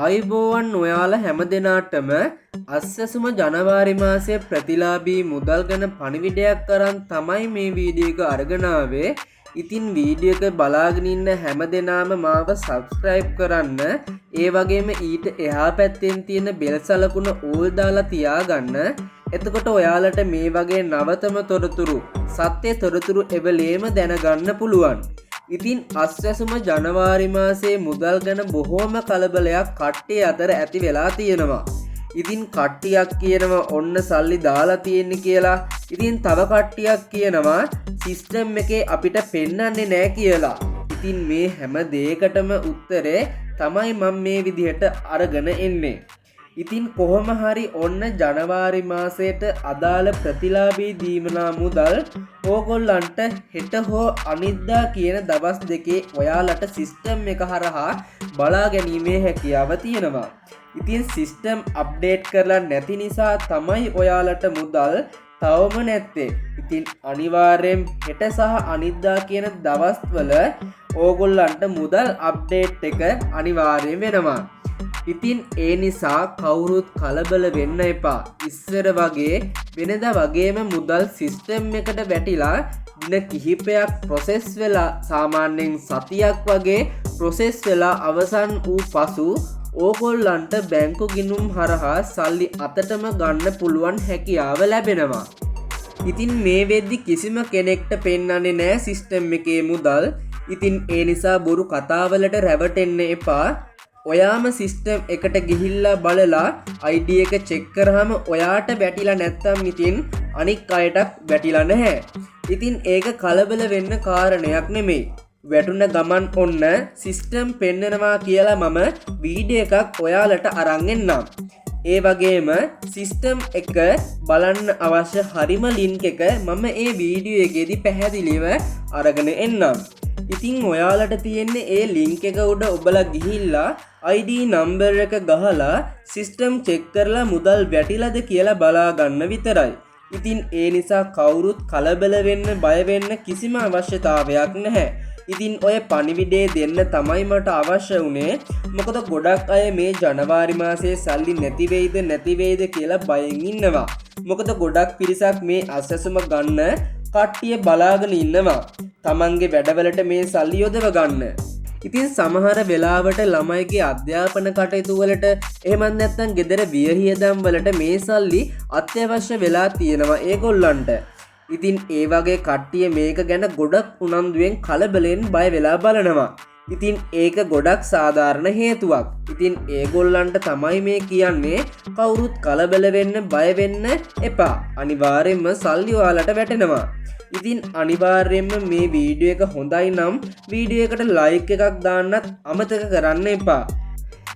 ආයුබෝවන් ඔයාලා හැම දෙනාටම අස්සසුම ජනවාරි මාසයේ ප්‍රතිලාභී මුදල් ගැන පණිවිඩයක් අරන් තමයි මේ වීඩියෝ එක අරගෙන ආවේ. ඉතින් වීඩියෝ එක බලාගෙන ඉන්න හැම දෙනාම මාව subscribe කරන්න. ඒ වගේම ඊට එහා පැත්තෙන් තියෙන බෙල් සලකුණ ඕල් දාලා තියාගන්න. එතකොට ඔයාලට මේ වගේ නවතම තොරතුරු සත්‍ය තොරතුරු එවලේම දැනගන්න පුළුවන්. ඉතින් අස්වැසුම ජනවාරි මාසයේ මුදල් ගැන බොහෝම කලබලයක් කට්ටිය අතර ඇති වෙලා තියෙනවා. ඉතින් කට්ටියක් කියනවා ඔන්න සල්ලි දාලා තියෙන්නේ කියලා. ඉතින් තව කට්ටියක් කියනවා සිස්ටම් එකේ අපිට පෙන්වන්නේ නැහැ කියලා. ඉතින් මේ හැම දෙයකටම උත්තරේ තමයි මම මේ විදිහට අරගෙන එන්නේ. ඉතින් කොහොම හරි ඔන්න ජනවාරි මාසයට අදාළ ප්‍රතිලාභී දීමනා මුදල් ඕගොල්ලන්ට හෙට හෝ අනිද්දා කියන දවස් දෙකේ ඔයාලට සිස්ටම් එක හරහා බලා ගැනීමේ හැකියාව තියෙනවා. ඉතින් සිස්ටම් අප්ඩේට් කරලා නැති නිසා තමයි ඔයාලට මුදල් තවම නැත්තේ. ඉතින් අනිවාර්යෙන් හෙට සහ අනිද්දා කියන දවස්වල ඕගොල්ලන්ට මුදල් අප්ඩේට් එක අනිවාර්යෙන් වෙනවා. ඉතින් ඒ නිසා කවුරුත් කලබල වෙන්න එපා. ඉස්සර වගේ වෙනදා වගේම මුදල් සිස්ටම් එකට වැටිලා දින කිහිපයක් ප්‍රොසෙස් වෙලා සාමාන්‍යයෙන් සතියක් වගේ ප්‍රොසෙස් වෙලා අවසන් වූ පසු ඕගොල්ලන්ට බැංකු ගිණුම් හරහා සල්ලි අතටම ගන්න පුළුවන් හැකියාව ලැබෙනවා. ඉතින් මේ වෙද්දි කිසිම කෙනෙක්ට පෙන්වන්නේ නැහැ සිස්ටම් එකේ මුදල්. ඉතින් ඒ නිසා බොරු කතාවලට රැවටෙන්න එපා. ඔයාම සිස්ටම් එකට ගිහිල්ලා බලලා ID එක චෙක් කරාම ඔයාට වැටිලා නැත්තම් ඉතින් අනික් අයටත් වැටිලා නැහැ. ඉතින් ඒක කලබල වෙන්න කාරණයක් නෙමෙයි. වැටුණ ගමන් ඔන්න සිස්ටම් පෙන්නනවා කියලා මම වීඩියෝ එකක් ඔයාලට අරන් එන්නම්. ඒ වගේම සිස්ටම් එක බලන්න අවශ්‍ය හරිම ලින්ක් එක මම ඒ වීඩියෝ එකේදී පැහැදිලිව අරගෙන එන්නම්. ඉතින් ඔයාලට තියෙන්නේ ඒ ලින්ක් එක උඩ ඔබලා ගිහිල්ලා ID නම්බර් එක ගහලා සිස්ටම් චෙක් කරලා මුදල් වැටිලාද කියලා බලා ගන්න විතරයි. ඉතින් ඒ නිසා කවුරුත් කලබල වෙන්න බය වෙන්න කිසිම අවශ්‍යතාවයක් නැහැ. ඉතින් ඔය පණිවිඩේ දෙන්න තමයි මට අවශ්‍ය වුණේ. මොකද ගොඩක් අය මේ ජනවාරි මාසයේ සල්ලි නැති වෙයිද කියලා බයෙන් ඉන්නවා. මොකද ගොඩක් පිරිසක් මේ අසසුම ගන්න කට්ටිය බලාගෙන ඉන්නවා. තමන්ගේ වැඩවලට මේ සල්ලි යොදව ගන්න. ඉතින් සමහර වෙලාවට ළමයිගේ අධ්‍යාපන කටයුතු වලට එහෙමත් නැත්නම් ගෙදර වියහියදම් වලට මේ සල්ලි අත්‍යවශ්‍ය වෙලා තියෙනවා ඒගොල්ලන්ට. ඉතින් ඒ වගේ කට්ටිය මේක ගැන ගොඩක් උනන්දුවෙන් කලබලෙන් බය වෙලා බලනවා. ඉතින් ඒක ගොඩක් සාධාරණ හේතුවක්. ඉතින් ඒගොල්ලන්ට තමයි මේ කියන්නේ කවුරුත් කලබල වෙන්න බය වෙන්න එපා. අනිවාර්යයෙන්ම සල්ලි ඔයාලට වැටෙනවා. ඉතින් අනිවාර්යයෙන්ම මේ වීඩියෝ එක හොඳයි නම් වීඩියෝ එකට ලයික් එකක් දාන්නත් අමතක කරන්න එපා.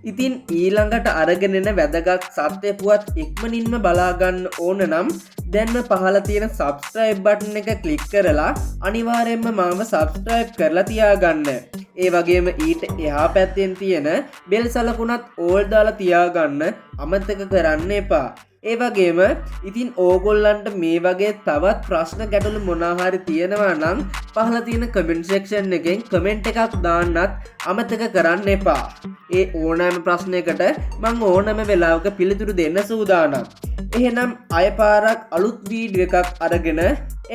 ඉතින් ඊළඟට අරගෙන එන වැදගත් සත්‍ය පුවත් ඉක්මනින්ම බලා ගන්න ඕන නම් දැන්ම පහළ තියෙන subscribe button එක click කරලා අනිවාර්යයෙන්ම මාව subscribe කරලා තියාගන්න. ඒ වගේම ඊට එහා පැත්තෙන් තියෙන bell සලකුණත් all දාලා තියාගන්න අමතක කරන්න එපා. ඒ වගේම ඉතින් ඕගොල්ලන්ට මේ වගේ තවත් ප්‍රශ්න ගැටලු මොනවා හරි තියෙනවා නම් පහළ තියෙන comment section එකෙන් comment එකක් දාන්නත් අමතක කරන්න එපා. ඒ ඕනෑම ප්‍රශ්නයකට මම ඕනෑම වෙලාවක පිළිතුරු දෙන්න සූදානම්. එහෙනම් අයපාරක් අලුත් වීඩියෝ එකක් අරගෙන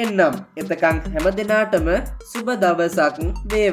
එන්නම්. එතකන් හැම දිනාටම සුබ දවසක් වේවා.